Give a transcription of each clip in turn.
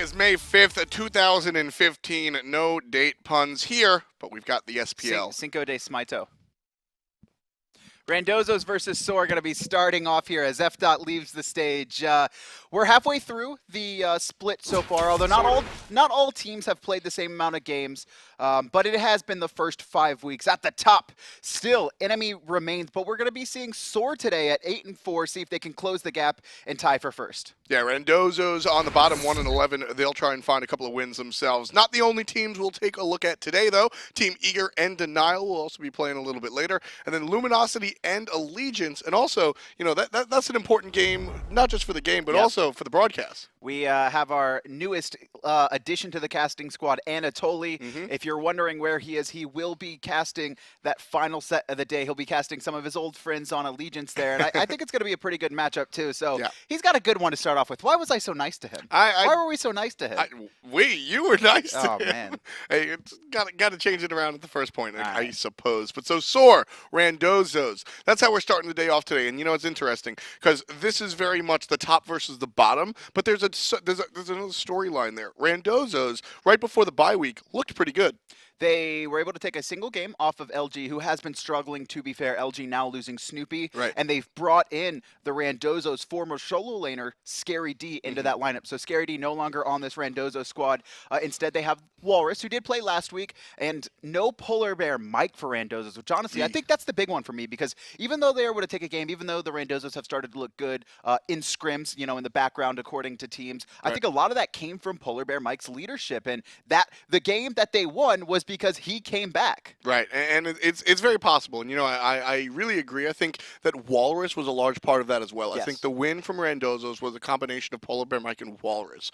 is May 5th, 2015. No date puns here, but we've got the SPL. Cinco de Smito. Randozos versus SoaR going to be starting off here as Fdot leaves the stage. We're halfway through the split so far, although not all teams have played the same amount of games, but it has been the first 5 weeks. At the top, still, enemy remains, but we're going to be seeing SoaR today at 8-4, see if they can close the gap and tie for first. Yeah, Randozos on the bottom, 1-11. They'll try and find a couple of wins themselves. Not the only teams we'll take a look at today, though. Team Eager and Denial will also be playing a little bit later. And then Luminosity and Allegiance. And also, you know, that's an important game, not just for the game, but also for the broadcast. We have our newest addition to the casting squad, Anatoly. If you're wondering where he is, he will be casting that final set of the day. He'll be casting some of his old friends on Allegiance there. And I think it's going to be a pretty good matchup, too. So he's got a good one to start off with. Why was I so nice to him? Why were we so nice to him? You were nice to him. Oh, man. Hey, it's got to change it around at the first point, I suppose. But so SoaR, Randozos. That's how we're starting the day off today. And, you know, it's interesting because this is very much the top versus the bottom. But there's another storyline there. Randozos, right before the bye week, looked pretty good. They were able to take a single game off of LG, who has been struggling, to be fair. LG now losing Snoopy. Right. And they've brought in the Randozos' former solo laner, Scary D, into that lineup. So Scary D no longer on this Randozo squad. Instead, they have Whalrus, who did play last week, and no Polar Bear Mike for Randozos, which honestly, I think that's the big one for me, because even though they were able to take a game, even though the Randozos have started to look good in scrims, you know, in the background, according to teams, I think a lot of that came from Polar Bear Mike's leadership, and that the game that they won was because he came back. Right, and it's very possible. And, you know, I really agree. I think that Whalrus was a large part of that as well. Yes. I think the win from Randozos was a combination of Polar Bear Mike and Whalrus.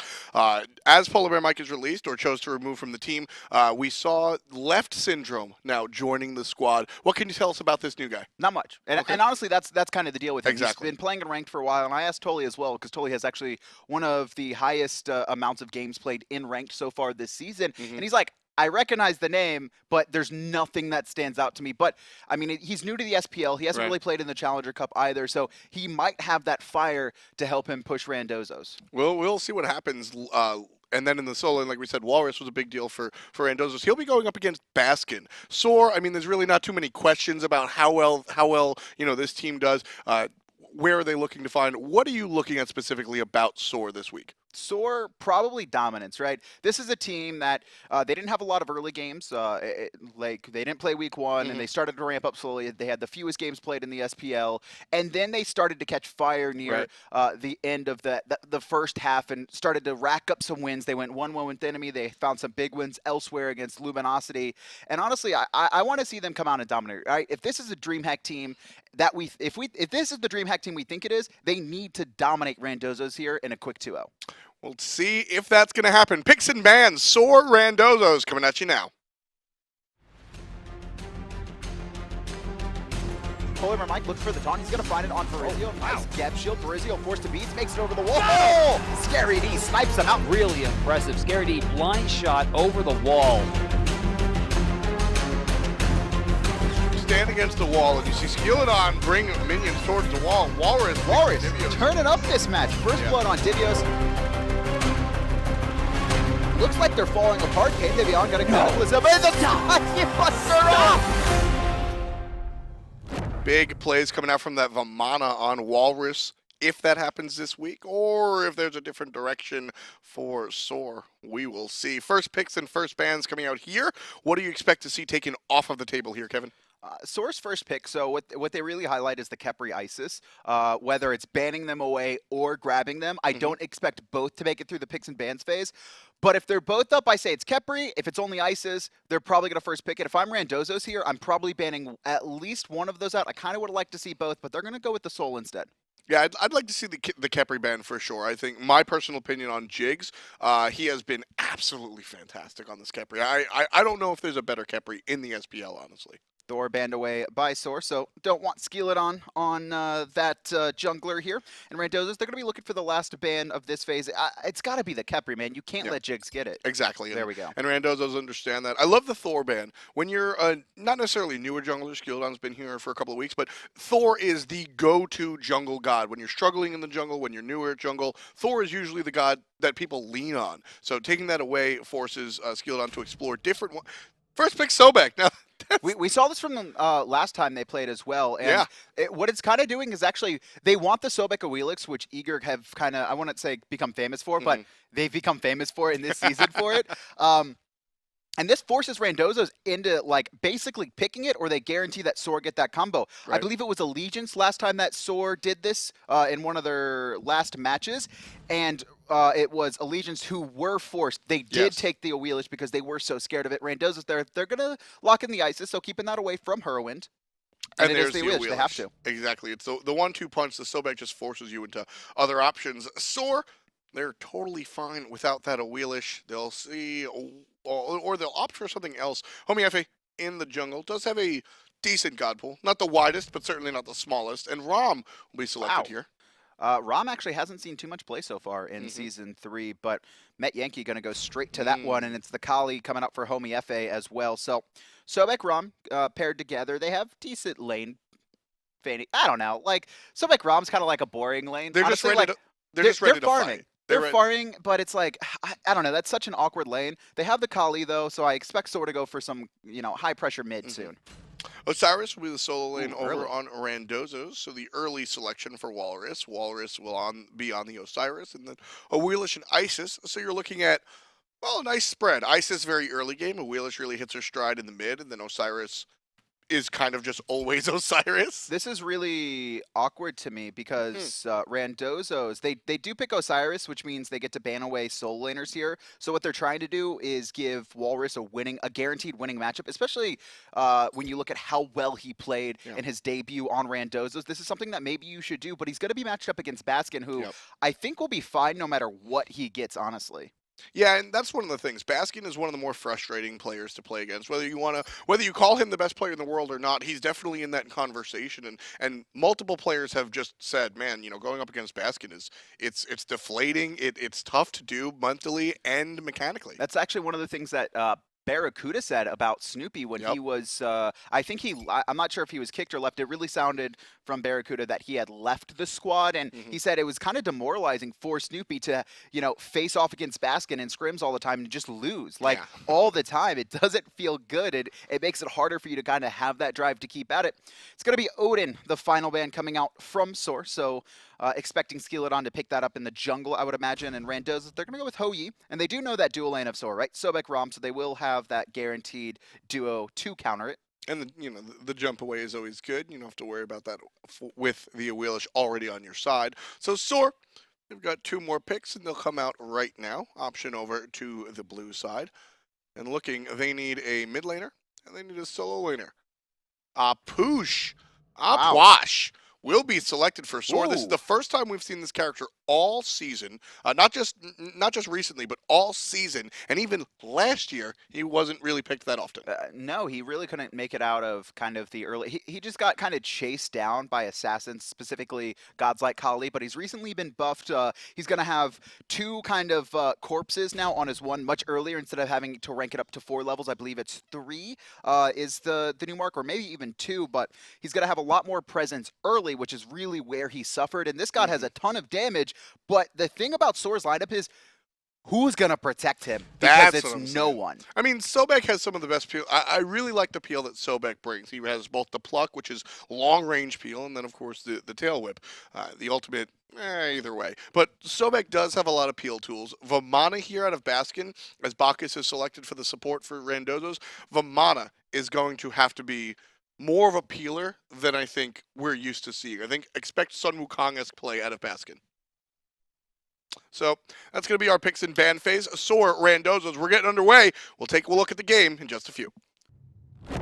As Polar Bear Mike is released or chose to remove from the team, we saw Leftsyndrome now joining the squad. What can you tell us about this new guy? Not much. And, and honestly, that's kind of the deal with him. Exactly. He's been playing in ranked for a while, and I asked Toly as well, because Toly has actually one of the highest amounts of games played in ranked so far this season. And he's like, I recognize the name, but there's nothing that stands out to me. But, I mean, he's new to the SPL. He hasn't really played in the Challenger Cup either, so he might have that fire to help him push Randozos. We'll see what happens. And then in the solo, like we said, Whalrus was a big deal for Randozos. He'll be going up against Baskin. SoaR, I mean, there's really not too many questions about how well you know, this team does. Where are they looking to find? What are you looking at specifically about SoaR this week? SoaR, probably dominance, right? This is a team that they didn't have a lot of early games. Like, they didn't play week one, and they started to ramp up slowly. They had the fewest games played in the SPL, and then they started to catch fire near the end of the first half and started to rack up some wins. They went 1-1 with enemy. They found some big wins elsewhere against Luminosity. And honestly, I want to see them come out and dominate, right? If this is a DreamHack team that if this is the DreamHack team we think it is, they need to dominate Randozos here in a quick 2-0. We'll see if that's going to happen. Picks and bans, SoaR Randozos coming at you now. Polar Bear Mike looks for the taunt. He's going to find it on Farizio. Nice gap shield. Farizio forced to beats, makes it over the wall. Oh! Scary D snipes him out. Really impressive. Scary D blind shot over the wall. Stand against the wall, and you see Skeeledon bring minions towards the wall. Whalrus turning up this match. First blood on Divios. Looks like they're falling apart. Divion got a cataclysm. And the time he busts her off. Big plays coming out from that Vamana on Whalrus. If that happens this week, or if there's a different direction for SoaR, we will see. First picks and first bans coming out here. What do you expect to see taken off of the table here, Kevin? SoaR's first pick, so what they really highlight is the Khepri Isis, whether it's banning them away or grabbing them. I don't expect both to make it through the picks and bans phase, but if they're both up, I say it's Khepri. If it's only Isis, they're probably going to first pick it. If I'm Randozos here, I'm probably banning at least one of those out. I kind of would like to see both, but they're going to go with the Soul instead. Yeah, I'd like to see the Khepri ban for sure. I think my personal opinion on Jigz, he has been absolutely fantastic on this Khepri. I don't know if there's a better Khepri in the SPL, honestly. Thor banned away by SoaR, so don't want Skeeledon on that jungler here. And Randozos, they're going to be looking for the last ban of this phase. It's got to be the Khepri, man. You can't let Jigz get it. Exactly. There we go. And Randozos understand that. I love the Thor ban. When you're not necessarily newer jungler, Skeeledon's been here for a couple of weeks, but Thor is the go-to jungle god. When you're struggling in the jungle, when you're newer at jungle, Thor is usually the god that people lean on. So taking that away forces Skeeledon to explore different ones. First pick Sobek. Now, we saw this from the last time they played as well. And what it's kind of doing is actually they want the Sobek Awilix, which Eager have kind of, I wouldn't say become famous for, but they've become famous for in this season for it. And this forces Randozos into like basically picking it, or they guarantee that SoaR get that combo. Right. I believe it was Allegiance last time that SoaR did this in one of their last matches, and it was Allegiance who were forced. They did take the Awilix because they were so scared of it. Randozos, they're gonna lock in the Isis, so keeping that away from Hurriwind. And there's the Awilix. They have to. Exactly. It's the 1-2 punch. The Sobek just forces you into other options. SoaR, they're totally fine without that Awilix. They'll see, or they'll opt for something else. Homiefe in the jungle does have a decent god pool. Not the widest, but certainly not the smallest. And Ram will be selected here. Ram actually hasn't seen too much play so far in Season 3, but Metyankey going to go straight to that one, and it's the Kali coming up for Homiefe as well. So Sobek, Ram paired together. They have decent lane. I don't know. Like, Sobek, Ram's kind of like a boring lane. They're honestly, just ready they're just ready to farming. fight. They're farming, but it's like, I don't know. That's such an awkward lane. They have the Kali, though, so I expect SoaR to go for some, high-pressure mid soon. Osiris will be the solo lane over on Randozos, so the early selection for Whalrus. Whalrus will be on the Osiris, and then Awilix and Isis. So you're looking at, well, a nice spread. Isis very early game. Awilix really hits her stride in the mid, and then Osiris is kind of just always Osiris. This is really awkward to me because Randozos, they do pick Osiris, which means they get to ban away solo laners here. So what they're trying to do is give Whalrus a guaranteed winning matchup, especially when you look at how well he played in his debut on Randozos. This is something that maybe you should do, but he's going to be matched up against Baskin, who I think will be fine no matter what he gets, honestly. Yeah, and that's one of the things. Baskin is one of the more frustrating players to play against. Whether you call him the best player in the world or not, he's definitely in that conversation. And multiple players have just said, man, going up against Baskin it's deflating. It's tough to do mentally and mechanically. That's actually one of the things that Barracuda said about Snoopy when he was, I'm not sure if he was kicked or left. It really sounded from Barracuda that he had left the squad, and he said it was kind of demoralizing for Snoopy to, face off against Baskin in scrims all the time and just lose, like all the time. It doesn't feel good. It makes it harder for you to kind of have that drive to keep at it. It's going to be Odin, the final ban coming out from SoaR, so expecting Skeeledon to pick that up in the jungle, I would imagine, and Randozos, they're going to go with Hou-Yi, and they do know that dual lane of SoaR, right? Sobek, Ram, so they will have that guaranteed duo to counter it. And the jump away is always good. You don't have to worry about that with the Awilix already on your side. So SoaR, they've got 2 more picks, and they'll come out right now. Option over to the blue side. And looking, they need a mid laner, and they need a solo laner. Puch, Puch will be selected for SoaR. This is the first time we've seen this character all season, not just recently, but all season, and even last year he wasn't really picked that often. No, he really couldn't make it out of kind of the early. He just got kind of chased down by assassins, specifically gods like Kali. But he's recently been buffed. He's going to have 2 kind of corpses now on his one much earlier instead of having to rank it up to 4 levels. I believe it's 3 is the new mark, or maybe even 2. But he's going to have a lot more presence early, which is really where he suffered. And this god has a ton of damage. But the thing about SoaR's lineup is, who's going to protect him? Because it's no one. I mean, Sobek has some of the best peel. I really like the peel that Sobek brings. He has both the pluck, which is long-range peel, and then, of course, the tail whip. The ultimate, either way. But Sobek does have a lot of peel tools. Vamana here out of Baskin, as Bacchus is selected for the support for Randozos, Vamana is going to have to be more of a peeler than I think we're used to seeing. I think expect Sun Wukong-esque play out of Baskin. So that's going to be our picks in ban phase. SoaR, Randozos, we're getting underway. We'll take a look at the game in just a few. It's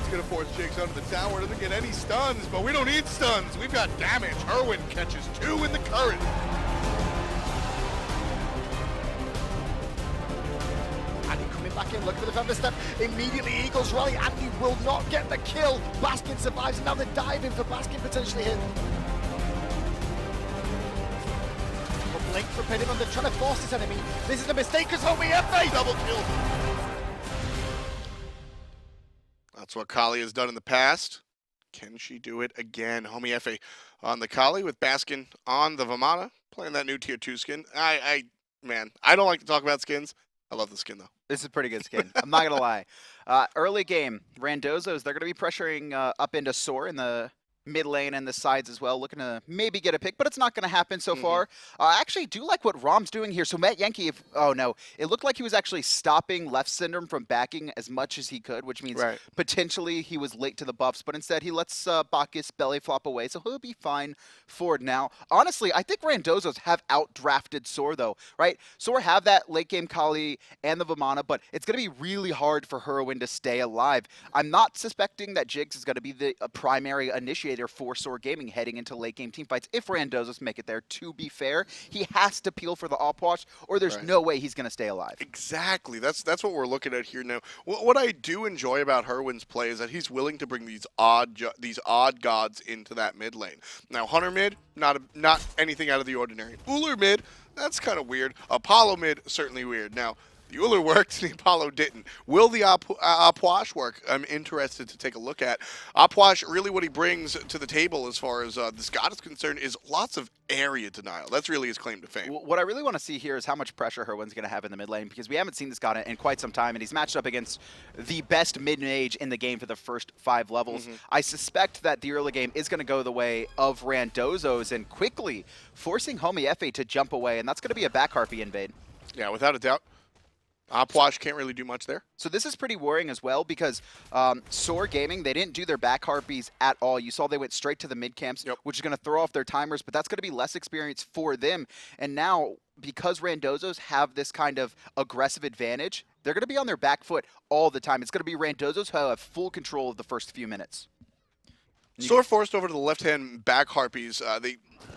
going to force Jigz under the tower. Doesn't get any stuns, but we don't need stuns. We've got damage. Hurriwind catches 2 in the current. back in, looking for the feather step. Immediately Eagles rally, Andy will not get the kill. Baskin survives, and now they're diving for Baskin potentially hit. Blink from Pinnacle, they're trying to force this enemy. This is a mistake because Homiefe double kill. That's what Kali has done in the past. Can she do it again? Homiefe on the Kali with Baskin on the Vamana, playing that new tier 2 skin. Man, I don't like to talk about skins. I love the skin though. This is a pretty good skin. I'm not going to lie. Early game, Randozos, they're going to be pressuring up into SoaR in the mid lane and the sides as well, looking to maybe get a pick, but it's not going to happen so far. I actually do like what Rom's doing here. So Metyankey, oh no, it looked like he was actually stopping Leftsyndrome from backing as much as he could, which means potentially he was late to the buffs, but instead he lets Bacchus belly flop away, so he'll be fine for now. Honestly, I think Randozos have outdrafted SoaR though, right? SoaR have that late game Kali and the Vamana, but it's going to be really hard for Hurriwind to stay alive. I'm not suspecting that Jigz is going to be the primary initiator for SoaR Gaming heading into late game team fights if Randozos make it there. To be fair, he has to peel for the opwash or there's no way he's going to stay alive. Exactly. That's what we're looking at here now. What I do enjoy about Hurriwind's play is that he's willing to bring these odd gods into that mid lane. Now Hunter mid, not anything out of the ordinary. Ullr mid, that's kind of weird. Apollo mid, certainly weird. Now the Ullr worked, the Apollo didn't. Will the Opwash work? I'm interested to take a look at. Opwash, really what he brings to the table as far as this god is concerned is lots of area denial. That's really his claim to fame. What I really want to see here is how much pressure Hurriwind's going to have in the mid lane, because we haven't seen this god in quite some time, and he's matched up against the best mid-mage in the game for the first 5 levels. I suspect that the early game is going to go the way of Randozos and quickly forcing Homiefe to jump away, and that's going to be a back harpy invade. Yeah, without a doubt. Opwash can't really do much there. So this is pretty worrying as well because SoaR Gaming, they didn't do their back harpies at all. You saw they went straight to the mid camps, which is going to throw off their timers, but that's going to be less experience for them. And now, because Randozos have this kind of aggressive advantage, they're going to be on their back foot all the time. It's going to be Randozos who have full control of the first few minutes. SoaR forced over to the left-hand back harpies.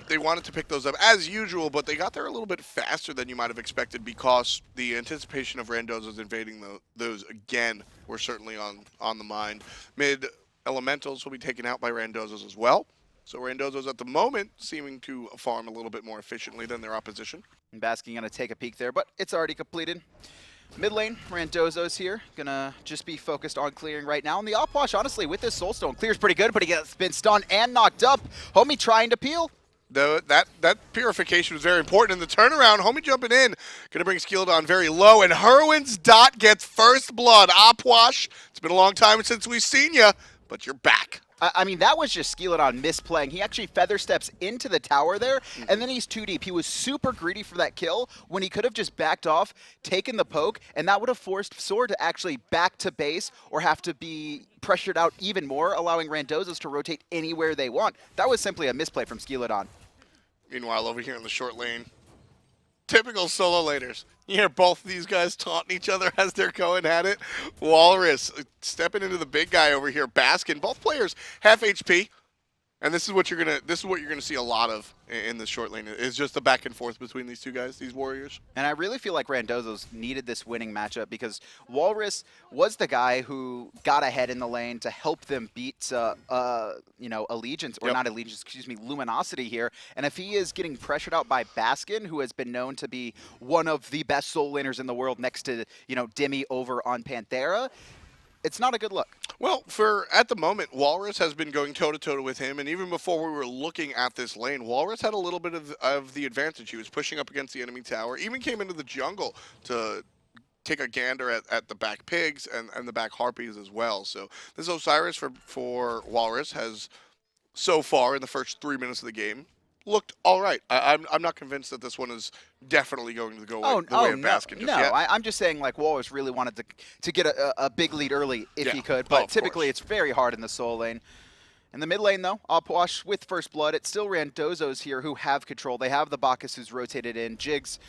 They wanted to pick those up as usual, but they got there a little bit faster than you might have expected because the anticipation of Randozos invading those again were certainly on the mind. Mid elementals will be taken out by Randozos as well. So Randozos at the moment seeming to farm a little bit more efficiently than their opposition. And Baskin going to take a peek there, but it's already completed. Mid lane, Randozos here, gonna just be focused on clearing right now. And the Opwash, honestly, with this Soulstone, clears pretty good, but he gets been stunned and knocked up. Homie trying to peel. That purification was very important in the turnaround. Homie jumping in, gonna bring Skeeledon very low, and Hurriwind's dot gets first blood. Opwash, it's been a long time since we've seen you, but you're back. I mean, that was just Skeeledon misplaying. He actually feather steps into the tower there, and then he's too deep. He was super greedy for that kill when he could have just backed off, taken the poke, and that would have forced SoaR to actually back to base or have to be pressured out even more, allowing Randozos to rotate anywhere they want. That was simply a misplay from Skeeledon. Meanwhile, over here in the short lane, typical solo laners. You hear both of these guys taunting each other as they're going at it. Whalrus stepping into the big guy over here. Baskin, both players half HP, and this is what you're gonna see a lot of in the short lane. Is just the back and forth between these two guys, these warriors. And I really feel like Randozos needed this winning matchup because Whalrus was the guy who got ahead in the lane to help them beat Allegiance, or not Allegiance, excuse me, Luminosity here. And if he is getting pressured out by Baskin, who has been known to be one of the best soul laners in the world next to, Demi over on Panthera, it's not a good look. Well, at the moment, Whalrus has been going toe-to-toe with him, and even before we were looking at this lane, Whalrus had a little bit of the advantage. He was pushing up against the enemy tower, even came into the jungle to take a gander at the back pigs and the back harpies as well. So this Osiris for Whalrus has, so far in the first 3 minutes of the game, looked all right. I'm not convinced that this one is definitely going to go the way of Baskin just yet. I'm just saying, like, Whalrus really wanted to get a big lead early if he could, but typically it's very hard in the soul lane. In the mid lane, though, Opwash with first blood. It's still Randozos here who have control. They have the Bacchus who's rotated in. Jigz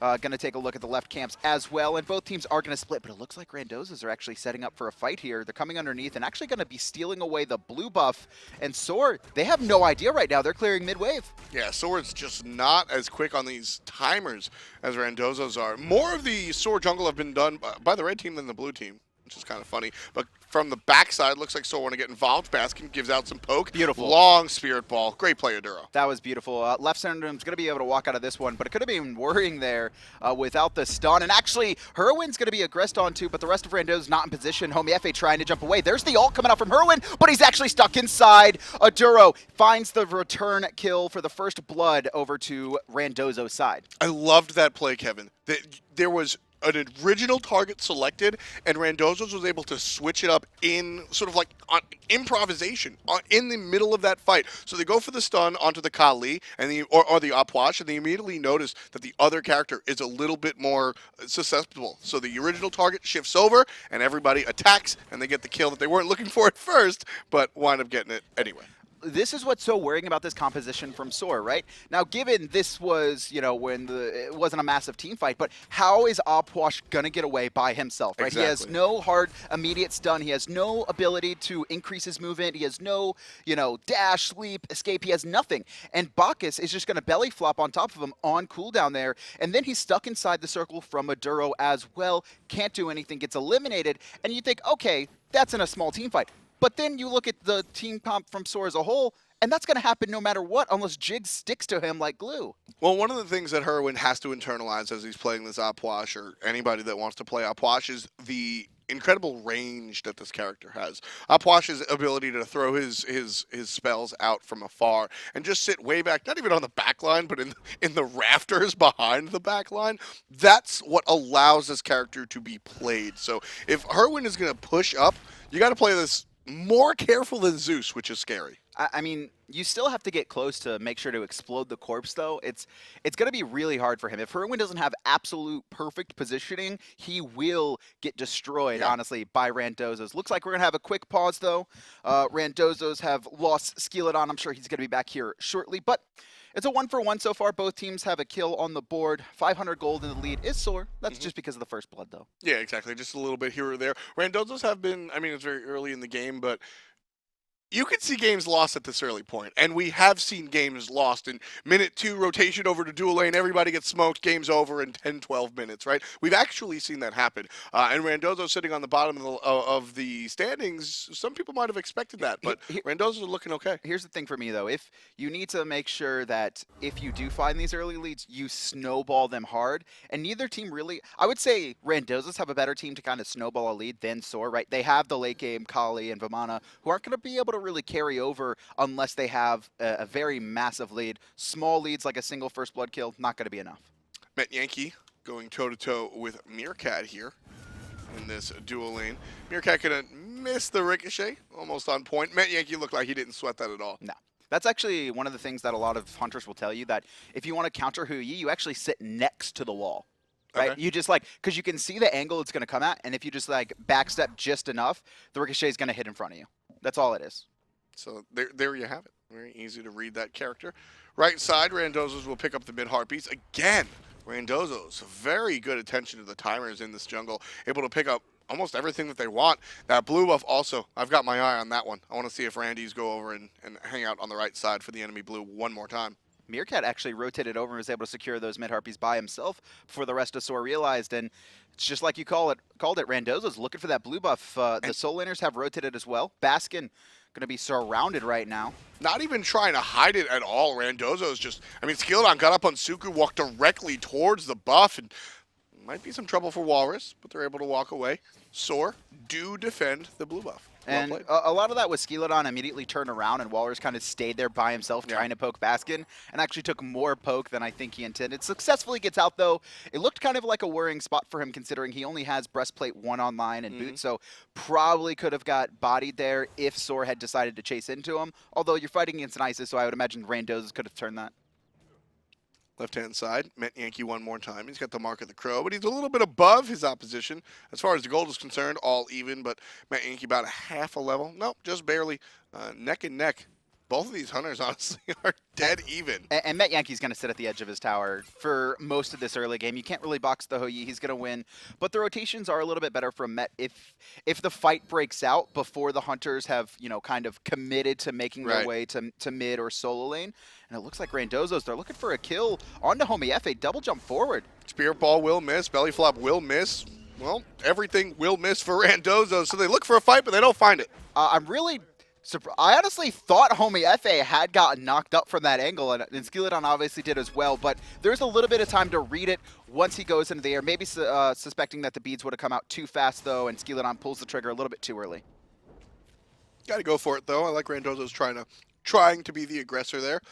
going to take a look at the left camps as well, and both teams are going to split, but it looks like Randozos are actually setting up for a fight here. They're coming underneath and actually going to be stealing away the blue buff, and SoaR, they have no idea right now. They're clearing mid-wave. Yeah, SoaR's just not as quick on these timers as Randozos are. More of the SoaR jungle have been done by the red team than the blue team, which is kind of funny. But from the backside, looks like SoaR want to get involved. Baskin gives out some poke. Beautiful. Long spirit ball. Great play, Aduro. That was beautiful. Leftsyndrome's going to be able to walk out of this one, but it could have been worrying there without the stun. And actually, Hurriwind's going to be aggressed on too, but the rest of Rando's not in position. Homiefe trying to jump away. There's the ult coming out from Hurriwind, but he's actually stuck inside. Aduro finds the return kill for the first blood over to Randozo's side. I loved that play, Kevin. There was an original target selected, and Randozos was able to switch it up in sort of like on improvisation in the middle of that fight. So they go for the stun onto the Kali and or the Opwash, and they immediately notice that the other character is a little bit more susceptible. So the original target shifts over, and everybody attacks, and they get the kill that they weren't looking for at first, but wind up getting it anyway. This is what's so worrying about this composition from SoaR, right? Now, given this was, you know, when it wasn't a massive team fight, but how is Opwash going to get away by himself, right? Exactly. He has no hard immediate stun. He has no ability to increase his movement. He has no, you know, dash, sleep, escape. He has nothing. And Bacchus is just going to belly flop on top of him on cooldown there. And then he's stuck inside the circle from Aduro as well. Can't do anything, gets eliminated. And you think, okay, that's in a small team fight. But then you look at the team comp from SoaR as a whole, and that's going to happen no matter what, unless Jigz sticks to him like glue. Well, one of the things that Hurriwind has to internalize as he's playing this Opwash, or anybody that wants to play Opwash, is the incredible range that this character has. Opwash's ability to throw his spells out from afar and just sit way back, not even on the back line, but in the rafters behind the back line. That's what allows this character to be played. So if Hurriwind is going to push up, you got to play this more careful than Zeus, which is scary. I mean, you still have to get close to make sure to explode the corpse, though. It's going to be really hard for him. If Hurriwind doesn't have absolute perfect positioning, he will get destroyed, honestly, by Randozos. Looks like we're going to have a quick pause, though. Randozos have lost Skeeledon. I'm sure he's going to be back here shortly, but it's a 1-for-1 so far. Both teams have a kill on the board. 500 gold in the lead is SoaR. That's just because of the first blood, though. Yeah, exactly. Just a little bit here or there. Randozos have been, I mean, it's very early in the game, but you could see games lost at this early point, and we have seen games lost in minute 2, rotation over to dual lane, everybody gets smoked, game's over in 10, 12 minutes, right? We've actually seen that happen. And Randozos sitting on the bottom of the standings, some people might have expected that, but Randozos are looking okay. Here's the thing for me, though. If you need to make sure that if you do find these early leads, you snowball them hard, and neither team really, I would say Randozos have a better team to kind of snowball a lead than SoaR, right? They have the late game Kali and Vamana, who aren't going to be able to really carry over unless they have a very massive lead. Small leads like a single first blood kill, not going to be enough. Metyankey going toe-to-toe with Meerkat here in this dual lane. Meerkat gonna miss the ricochet, almost on point. Metyankey looked like he didn't sweat that at all. No. That's actually one of the things that a lot of hunters will tell you, that if you want to counter Hui, you actually sit next to the wall. Right? Okay. You just like, because you can see the angle it's going to come at, and if you just like backstep just enough, the ricochet is going to hit in front of you. That's all it is. So there you have it. Very easy to read that character. Right side, Randozos will pick up the mid heartbeats. Again, Randozos, very good attention to the timers in this jungle. Able to pick up almost everything that they want. That blue buff also, I've got my eye on that one. I want to see if Randy's go over and hang out on the right side for the enemy blue one more time. Meerkat actually rotated over and was able to secure those mid harpies by himself before the rest of SoaR realized, and it's just like you called it. Randozos looking for that blue buff. The soul laners have rotated as well. Baskin going to be surrounded right now. Not even trying to hide it at all. Randozos just, I mean, Skeeledon got up on Suku, walked directly towards the buff, and might be some trouble for Whalrus, but they're able to walk away. SoaR do defend the blue buff. And a lot of that was Skeeledon immediately turned around, and Whalrus kind of stayed there by himself trying to poke Baskin, and actually took more poke than I think he intended. Successfully gets out, though. It looked kind of like a worrying spot for him, considering he only has Breastplate 1 online and Boot, so probably could have got bodied there if SoaR had decided to chase into him. Although you're fighting against an Isis, so I would imagine Randozos could have turned that. left-hand side. Metyankey one more time. He's got the mark of the crow, but he's a little bit above his opposition. As far as the gold is concerned, all even, but Metyankey about a half a level. Nope, just barely. Neck and neck. Both of these hunters, honestly, are dead even. And Metyankey's going to sit at the edge of his tower for most of this early game. You can't really box the Hoi. He's going to win. But the rotations are a little bit better from Met. If the fight breaks out before the hunters have, kind of committed to making their way to mid or solo lane, and it looks like Randozos, they're looking for a kill onto Homiefe. Double jump forward. Spirit ball will miss. Belly flop will miss. Well, everything will miss for Randozos, so they look for a fight, but they don't find it. I'm really... I honestly thought Homiefe had gotten knocked up from that angle, and Skeeledon obviously did as well, but there's a little bit of time to read it once he goes into the air, maybe suspecting that the beads would have come out too fast, though, and Skeeledon pulls the trigger a little bit too early. Got to go for it, though. I like Randozos trying to be the aggressor there.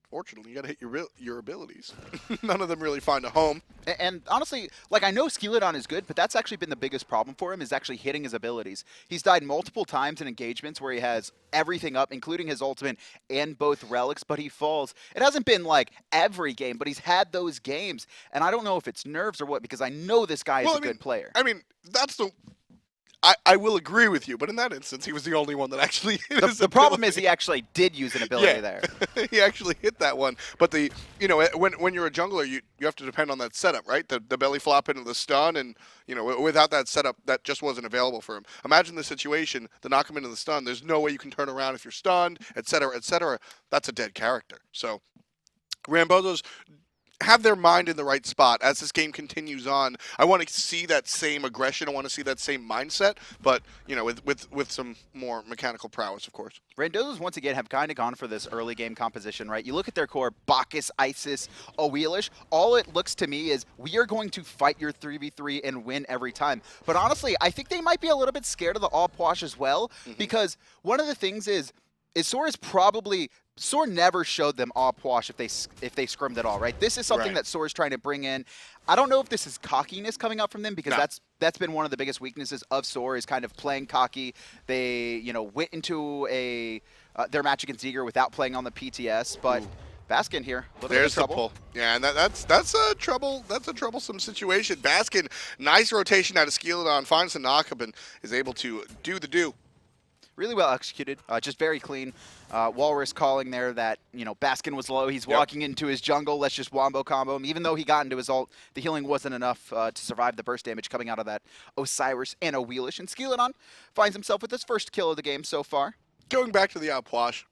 Fortunately, you got to hit your abilities. None of them really find a home. And honestly, I know Skeeledon is good, but that's actually been the biggest problem for him, is actually hitting his abilities. He's died multiple times in engagements where he has everything up, including his ultimate and both relics, but he falls. It hasn't been every game, but he's had those games. And I don't know if it's nerves or what, because I know this guy is a good player. I mean, that's the... I will agree with you, but in that instance, he was the only one that actually hit his The problem is he actually did use an ability there. He actually hit that one. But when you're a jungler, you have to depend on that setup, right? The belly flop into the stun, and without that setup, that just wasn't available for him. Imagine the situation, the knock him into the stun. There's no way you can turn around if you're stunned, et cetera, et cetera. That's a dead character. So Randozos have their mind in the right spot as this game continues on. I want to see that same aggression. I want to see that same mindset, but with some more mechanical prowess, of course. Randozos once again have kind of gone for this early game composition, right? You look at their core: Bacchus, Isis, Awilix. All it looks to me is we are going to fight your 3v3 and win every time. But honestly, I think they might be a little bit scared of the Puch as well, because one of the things is SoaR is probably... SoaR never showed them Puch if they scrimmed at all, right? This is something that SoaR is trying to bring in. I don't know if this is cockiness coming out from them, because that's been one of the biggest weaknesses of SoaR, is kind of playing cocky. They went into their match against Jigz without playing on the PTS, but Baskin here. There's the pull. Yeah, and that's a troublesome situation. Baskin, nice rotation out of Skeeledon, finds the knockup and is able to do the do. Really well executed, just very clean. Whalrus calling there that, Baskin was low. He's walking into his jungle. Let's just wombo combo him. Even though he got into his ult, the healing wasn't enough to survive the burst damage coming out of that Osiris and Awilix. And Skeeledon finds himself with his first kill of the game so far. Going back to the Puch,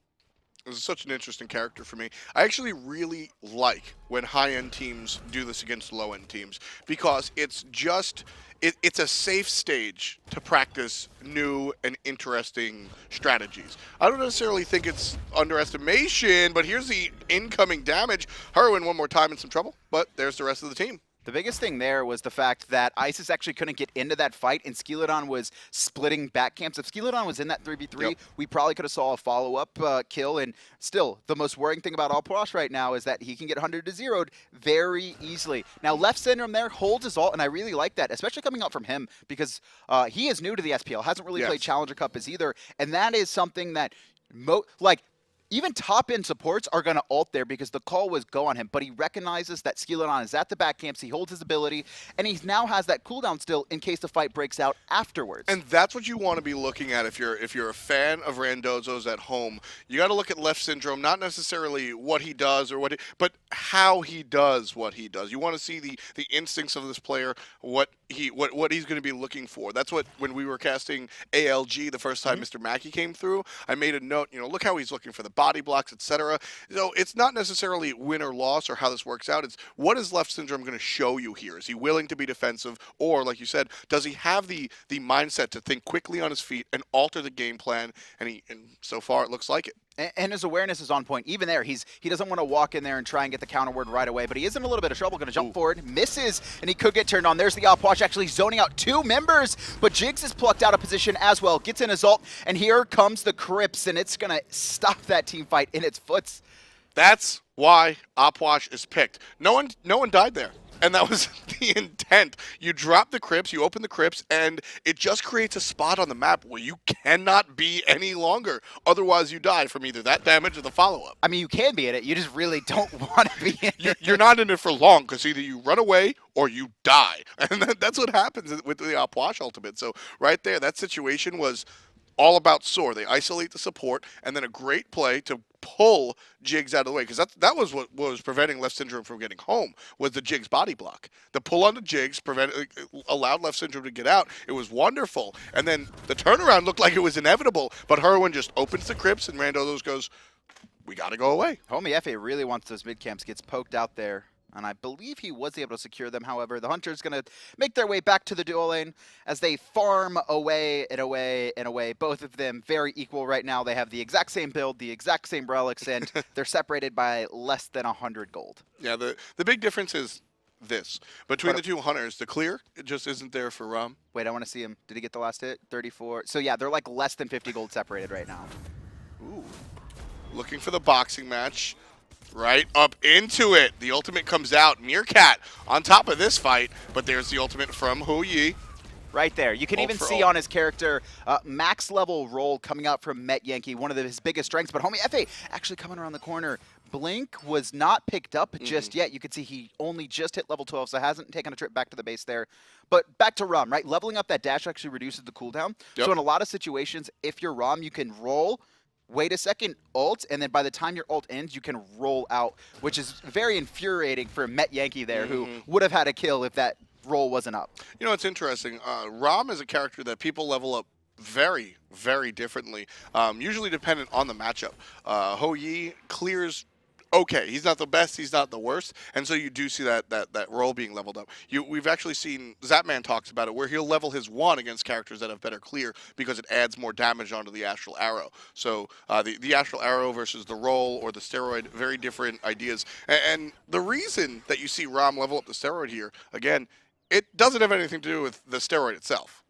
this is such an interesting character for me. I actually really like when high-end teams do this against low-end teams, because it's just... It's a safe stage to practice new and interesting strategies. I don't necessarily think it's underestimation, but here's the incoming damage. Hurriwind one more time in some trouble, but there's the rest of the team. The biggest thing there was the fact that Isis actually couldn't get into that fight, and Skeeledon was splitting back camps. If Skeeledon was in that 3v3, we probably could have saw a follow-up kill. And still, the most worrying thing about Puch right now is that he can get 100 to 0'd very easily. Now, Leftsyndrome there holds his ult, and I really like that, especially coming out from him, because he is new to the SPL, hasn't really played Challenger Cup as either, and that is something that, even top-end supports are going to ult there because the call was go on him, but he recognizes that Skeeledon is at the back camps, he holds his ability, and he now has that cooldown still in case the fight breaks out afterwards. And that's what you want to be looking at if you're a fan of Randozos at home. You got to look at Leftsyndrome, not necessarily what he does but how he does what he does. You want to see the instincts of this player, what he's going to be looking for. That's what, when we were casting ALG the first time Mr. Mackey came through, I made a note, look how he's looking for the body blocks, etc. So it's not necessarily win or loss or how this works out. It's what is Leftsyndrome going to show you here? Is he willing to be defensive, or like you said, does he have the mindset to think quickly on his feet and alter the game plan? And so far it looks like it. And his awareness is on point. Even there, he doesn't want to walk in there and try and get the counter word right away, but he is in a little bit of trouble. Going to jump forward, misses, and he could get turned on. There's the Puch actually zoning out 2 members, but Jigz is plucked out of position as well. Gets in his ult, and here comes the Crips, and it's going to stop that team fight in its foots. That's why Puch is picked. No one died there. And that was the intent. You drop the crypts, you open the crypts, and it just creates a spot on the map where you cannot be any longer. Otherwise, you die from either that damage or the follow-up. I mean, you can be in it. You just really don't want to be in it. You're not in it for long because either you run away or you die. And that's what happens with the Puch ultimate. So right there, that situation was all about SoaR. They isolate the support, and then a great play to pull Jigz out of the way, because that was what was preventing Leftsyndrome from getting home, was the Jigz body block. The pull on the Jigz allowed Leftsyndrome to get out. It was wonderful. And then the turnaround looked like it was inevitable, but Hurriwind just opens the crypts, and Randozos goes, we got to go away. Homiefe really wants those mid camps, gets poked out there. And I believe he was able to secure them. However, the Hunter's going to make their way back to the duo lane as they farm away and away and away. Both of them very equal right now. They have the exact same build, the exact same relics, and they're separated by less than 100 gold. Yeah, the big difference is this. Between the two Hunters, the clear, it just isn't there for Ram. Wait, I want to see him. Did he get the last hit? 34. So yeah, they're like less than 50 gold separated right now. Ooh. Looking for the boxing match. Right up into it. The ultimate comes out. Meerkat on top of this fight, but there's the ultimate from Hurriwind. Right there. You can even see on his character max level roll coming out from Metyankey, one of his biggest strengths. But Homiefe actually coming around the corner. Blink was not picked up just yet. You can see he only just hit level 12, so hasn't taken a trip back to the base there. But back to Ram, right? Leveling up that dash actually reduces the cooldown. Yep. So in a lot of situations, if you're Ram, you can roll, wait a second, ult, and then by the time your ult ends, you can roll out, which is very infuriating for Metyankey there, who would have had a kill if that roll wasn't up. You know, it's interesting. Ram is a character that people level up very, very differently, usually dependent on the matchup. Hurriwind clears okay. He's not the best, he's not the worst, and so you do see that role being leveled up. We've actually seen, Zapman talks about it, where he'll level his 1 against characters that have better clear because it adds more damage onto the Astral Arrow. So the Astral Arrow versus the roll or the steroid, very different ideas. And the reason that you see Ram level up the steroid here, again, it doesn't have anything to do with the steroid itself.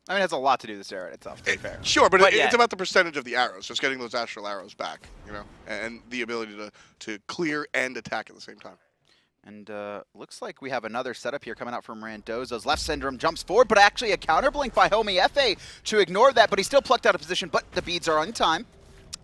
I mean, it has a lot to do with the steroid itself, to be fair. Sure, but it's about the percentage of the arrows, just getting those astral arrows back, you know, and the ability to clear and attack at the same time. And looks like we have another setup here coming out from Randozos. Leftsyndrome jumps forward, but actually a counter blink by Homiefe to ignore that, but he's still plucked out of position, but the beads are on time.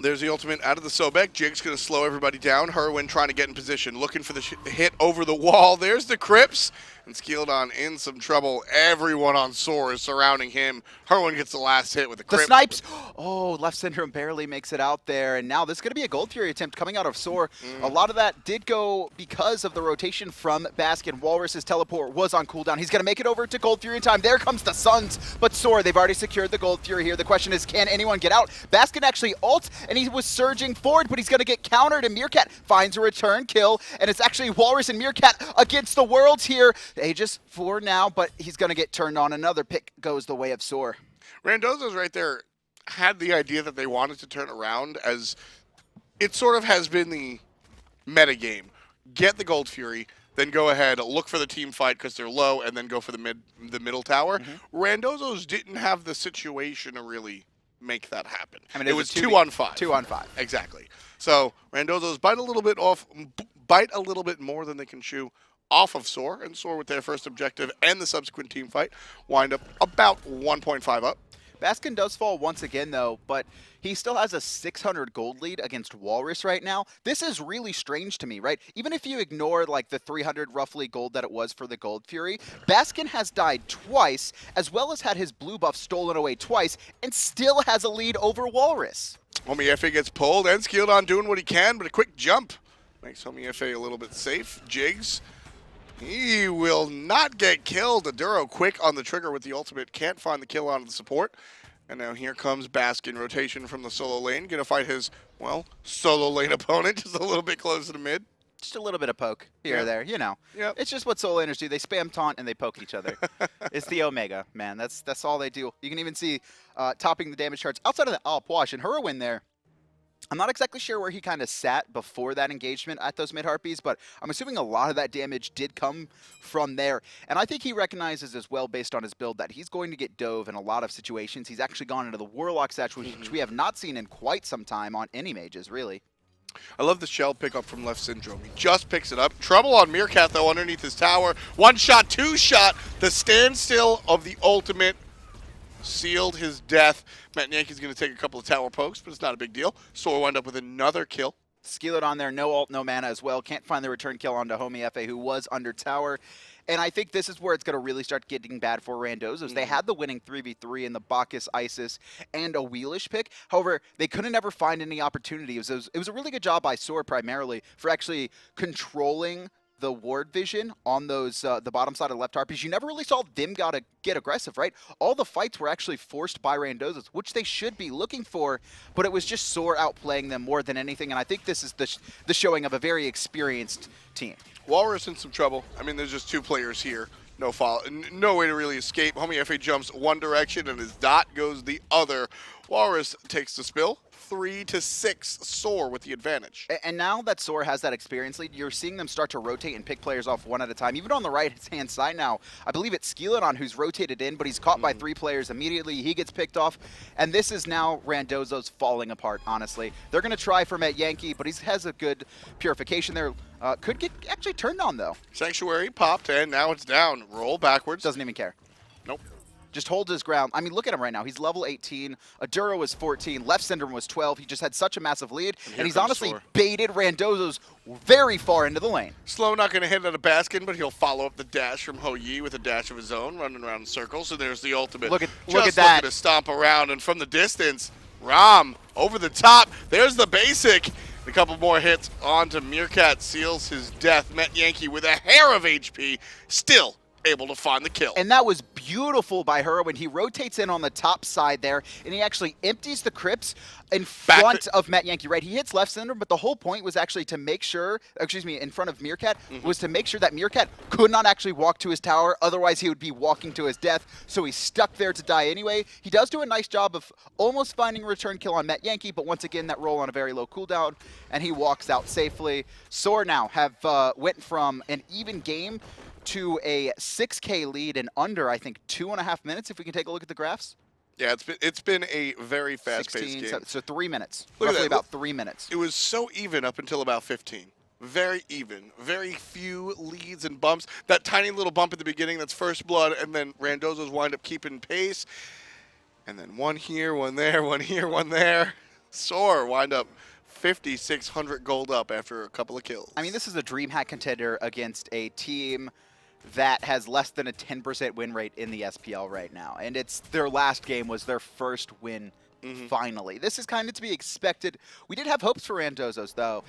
There's the ultimate out of the Sobek. Jigz going to slow everybody down. Hurriwind trying to get in position, looking for the hit over the wall. There's the Crypts. And Skeeledon in some trouble. Everyone on SoaR is surrounding him. Hurriwind gets the last hit with the Crypt. The snipes! Oh, Leftsyndrome barely makes it out there. And now this is going to be a Gold Fury attempt coming out of SoaR. A lot of that did go because of the rotation from Baskin. Whalrus' teleport was on cooldown. He's going to make it over to Gold Fury in time. There comes the Suns. But SoaR, they've already secured the Gold Fury here. The question is, can anyone get out? Baskin actually ults, and he was surging forward, but he's going to get countered, and Meerkat finds a return kill. And it's actually Whalrus and Meerkat against the worlds here. Aegis for now, but he's going to get turned on. Another pick goes the way of SoaR. Randozos right there had the idea that they wanted to turn around, as it sort of has been the meta game. Get the Gold Fury, then go ahead, look for the team fight because they're low, and then go for the middle tower. Randozos didn't have the situation to really make that happen. I mean, it was 2 on 5. 2 on 5. Exactly. So Randozos bite a little bit more than they can chew off of SoaR, and SoaR with their first objective and the subsequent team fight wind up about 1.5 up. Baskin does fall once again, though, but he still has a 600 gold lead against Whalrus right now. This is really strange to me, right? Even if you ignore like the 300 roughly gold that it was for the Gold Fury, Baskin has died twice, as well as had his blue buff stolen away twice, and still has a lead over Whalrus. Homiefe gets pulled, and Skeeledon doing what he can, but a quick jump makes Homiefe a little bit safe. Jigz, he will not get killed. Aduro quick on the trigger with the ultimate. Can't find the kill onto the support. And now here comes Baskin. Rotation from the solo lane. Going to fight his, well, solo lane opponent just a little bit closer to mid. Just a little bit of poke here or there, you know. Yep. It's just what solo laners do. They spam taunt and they poke each other. It's the Omega, man. That's all they do. You can even see topping the damage charts outside of the Puch and Hurriwind there. I'm not exactly sure where he kind of sat before that engagement at those mid-harpies, but I'm assuming a lot of that damage did come from there. And I think he recognizes as well, based on his build, that he's going to get dove in a lot of situations. He's actually gone into the Warlock satch, which we have not seen in quite some time on any mages, really. I love the shell pickup from Leftsyndrome. He just picks it up. Trouble on Meerkat, though, underneath his tower. One shot, two shot. The standstill of the ultimate sealed his death. Metyankey's going to take a couple of tower pokes, but it's not a big deal. SoaR wind up with another kill. Skeeledon there, no ult, no mana as well. Can't find the return kill onto Homiefe, who was under tower. And I think this is where it's going to really start getting bad for Randozos. They had the winning 3v3 in the Bacchus, Isis, and Awilix pick. However, they couldn't ever find any opportunity. It was a really good job by SoaR primarily for actually controlling the ward vision on those the bottom side of left harpies. You never really saw them get aggressive, right? All the fights were actually forced by Randozos, which they should be looking for, but it was just SoaR outplaying them more than anything, and I think this is the showing of a very experienced team. Whalrus in some trouble. I mean, there's just two players here. No follow, no way to really escape. Homiefe jumps one direction and his dot goes the other. Whalrus takes the spill. 3-6, SoaR with the advantage. And now that SoaR has that experience lead, you're seeing them start to rotate and pick players off one at a time. Even on the right-hand side now, I believe it's Skeeledon who's rotated in, but he's caught by 3 players immediately. He gets picked off, and this is now Randozos falling apart, honestly. They're going to try for Metyankey, but he has a good purification there. Could get actually turned on, though. Sanctuary popped, and now it's down. Roll backwards. Doesn't even care. Nope. Just holds his ground. I mean, look at him right now. He's level 18. Adura was 14. Leftsyndrome was 12. He just had such a massive lead. And he's honestly SoaR. baited Randozos very far into the lane. Slow not going to hit at a Baskin, but he'll follow up the dash from Yi with a dash of his own, running around in circles. So there's the ultimate. Look at just that. Looking to stomp around, and from the distance, Ram over the top. There's the basic. A couple more hits onto Meerkat, seals his death. Metyankey with a hair of HP, still able to find the kill. And that was beautiful by Hurriwind. He rotates in on the top side there, and he actually empties the crypts in front of Metyankey, right? He hits Leftsyndrome, but the whole point was actually to make sure, in front of Meerkat, was to make sure that Meerkat could not actually walk to his tower, otherwise he would be walking to his death, so he's stuck there to die anyway. He does do a nice job of almost finding a return kill on Metyankey, but once again, that roll on a very low cooldown, and he walks out safely. SoaR now have went from an even game to a 6K lead in under, I think, 2.5 minutes, if we can take a look at the graphs. Yeah, it's been a very fast-paced game. So 3 minutes. Look at Roughly that. about 3 minutes. It was so even up until about 15. Very even. Very few leads and bumps. That tiny little bump at the beginning, that's first blood, and then Randozos wind up keeping pace. And then one here, one there, one here, one there. SoaR wind up 5,600 gold up after a couple of kills. I mean, this is a DreamHack contender against a team that has less than a 10% win rate in the SPL right now. And it's their last game was their first win finally. This is kind of to be expected. We did have hopes for Randozos, though,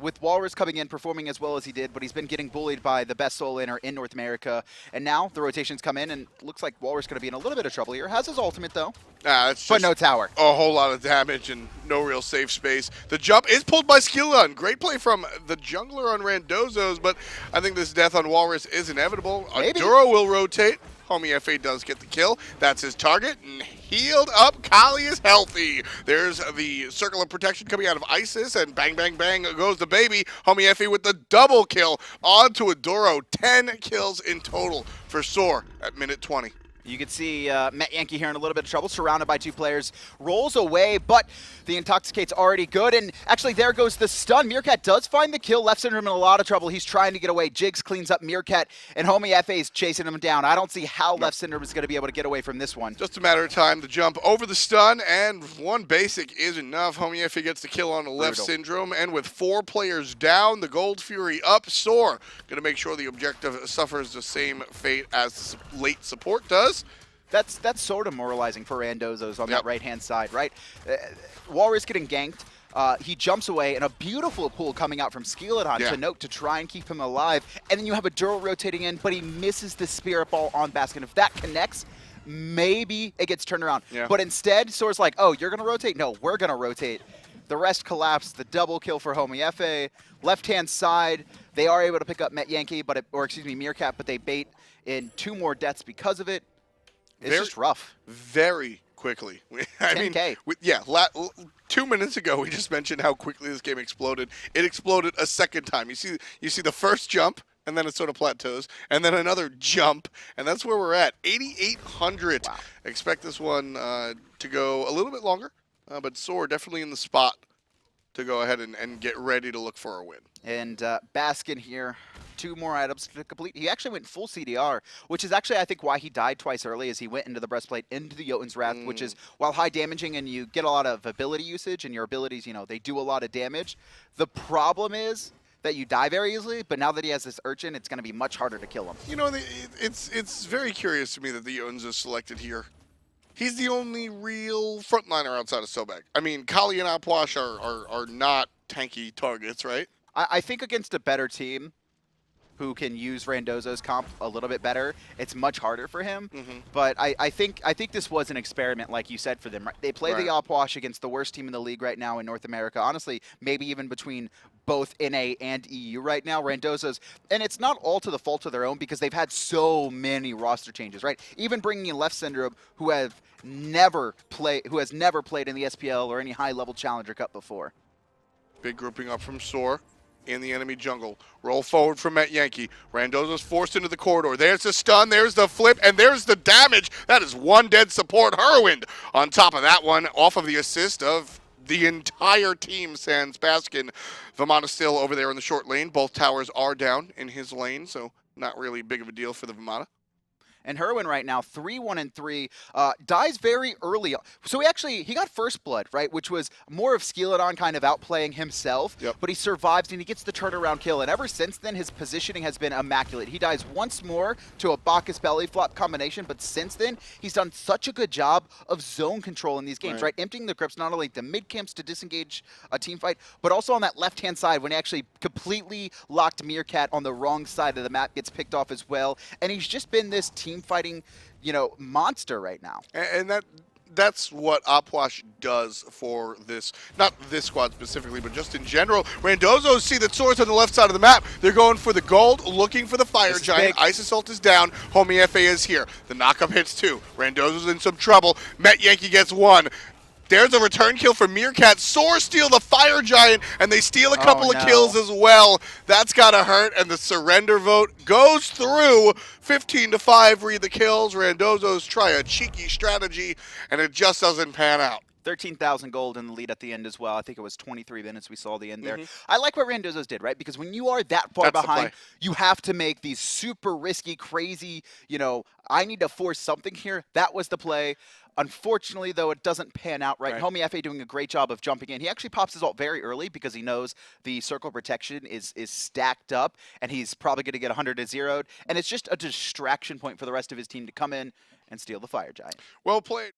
with Whalrus coming in, performing as well as he did, but he's been getting bullied by the best solo laner in North America. And now the rotations come in, and looks like Whalrus going to be in a little bit of trouble here. Has his ultimate, though, it's but no tower. A whole lot of damage and no real safe space. The jump is pulled by Skeeledon. Great play from the jungler on Randozos, but I think this death on Whalrus is inevitable. Maybe. Adura will rotate. Homiefe does get the kill. That's his target. And healed up. Kali is healthy. There's the circle of protection coming out of Isis, and bang, bang, bang goes the baby. Homiefe with the double kill onto Adura. 10 kills in total for SoaR at minute 20. You can see Metyankey here in a little bit of trouble, surrounded by 2 players. Rolls away, but the Intoxicate's already good. And actually, there goes the stun. Meerkat does find the kill. Leftsyndrome in a lot of trouble. He's trying to get away. Jigz cleans up Meerkat, and Homiefe is chasing him down. I don't see how Leftsyndrome is going to be able to get away from this one. Just a matter of time to jump over the stun, and one basic is enough. Homiefe gets the kill on the Leftsyndrome, and with 4 players down, the Gold Fury up. SoaR going to make sure the objective suffers the same fate as late support does. That's sort of moralizing for Randozos on that right-hand side, right? Whalrus getting ganked. He jumps away, and a beautiful pull coming out from Skeeledon to note to try and keep him alive. And then you have a Duro rotating in, but he misses the Spirit Ball on Baskin. If that connects, maybe it gets turned around. But instead, SoaR's like, oh, you're going to rotate? No, we're going to rotate. The rest collapse. The double kill for Homiefe. Left-hand side, they are able to pick up Metyankey, Meerkat, but they bait in 2 more deaths because of it. It's just rough. Very quickly. 10K. 2 minutes ago we just mentioned how quickly this game exploded. It exploded a second time. You see the first jump, and then it sort of plateaus, and then another jump, and that's where we're at. 8,800. Wow. Expect this one to go a little bit longer, but SoaR definitely in the spot to go ahead and get ready to look for a win. And Baskin here, 2 more items to complete. He actually went full CDR, which is actually, I think, why he died twice early, is he went into the breastplate, into the Jotun's Wrath, which is, while high damaging and you get a lot of ability usage, and your abilities, you know, they do a lot of damage. The problem is that you die very easily, but now that he has this Urchin, it's going to be much harder to kill him. You know, it's very curious to me that the Jotun's is selected here. He's the only real frontliner outside of Sobek. I mean, Kali and Apwash are not tanky targets, right? I think against a better team who can use Randozos comp a little bit better, it's much harder for him. But I think this was an experiment, like you said, for them. Right? They play the Apwash against the worst team in the league right now in North America. Honestly, maybe even between both NA and EU right now, Randozos. And it's not all to the fault of their own because they've had so many roster changes, right? Even bringing in Leftsyndrome, who has never played in the SPL or any high-level Challenger Cup before. Big grouping up from SoaR in the enemy jungle. Roll forward from Metyankey. Randozos forced into the corridor. There's the stun, there's the flip, and there's the damage. That is one dead support. Hurriwind on top of that one, off of the assist of the entire team, sans Baskin. Vamana still over there in the short lane. Both towers are down in his lane, so not really big of a deal for the Vamana. And Hurriwind right now, 3-1-3, dies very early. So he got first blood, right, which was more of Skeeledon kind of outplaying himself, but he survives and he gets the turnaround kill. And ever since then, his positioning has been immaculate. He dies once more to a Bacchus belly flop combination, but since then, he's done such a good job of zone control in these games, right? Emptying the crypts, not only the mid camps to disengage a team fight, but also on that left-hand side when he actually completely locked Meerkat on the wrong side of the map, gets picked off as well. And he's just been this team fighting, you know, monster right now. And that's what Apwash does for this, not this squad specifically, but just in general. Randozos see that SoaR's on the left side of the map. They're going for the gold, looking for the fire giant. Ice Assault is down. Homiefe is here. The knockup hits 2. Randozos in some trouble. Metyankey gets 1. There's a return kill for Meerkat. SoaR steal the fire giant, and they steal a couple of kills as well. That's gotta hurt, and the surrender vote goes through. 15-5 read the kills. Randozos try a cheeky strategy, and it just doesn't pan out. 13,000 gold in the lead at the end as well. I think it was 23 minutes we saw the end there. I like what Randozos did, right? Because when you are that far behind, you have to make these super risky, crazy, you know, I need to force something here. That was the play. Unfortunately, though, it doesn't pan out right. Homiefe doing a great job of jumping in. He actually pops his ult very early because he knows the circle protection is stacked up, and he's probably going to get 100 to 0'd. And it's just a distraction point for the rest of his team to come in and steal the fire giant. Well played.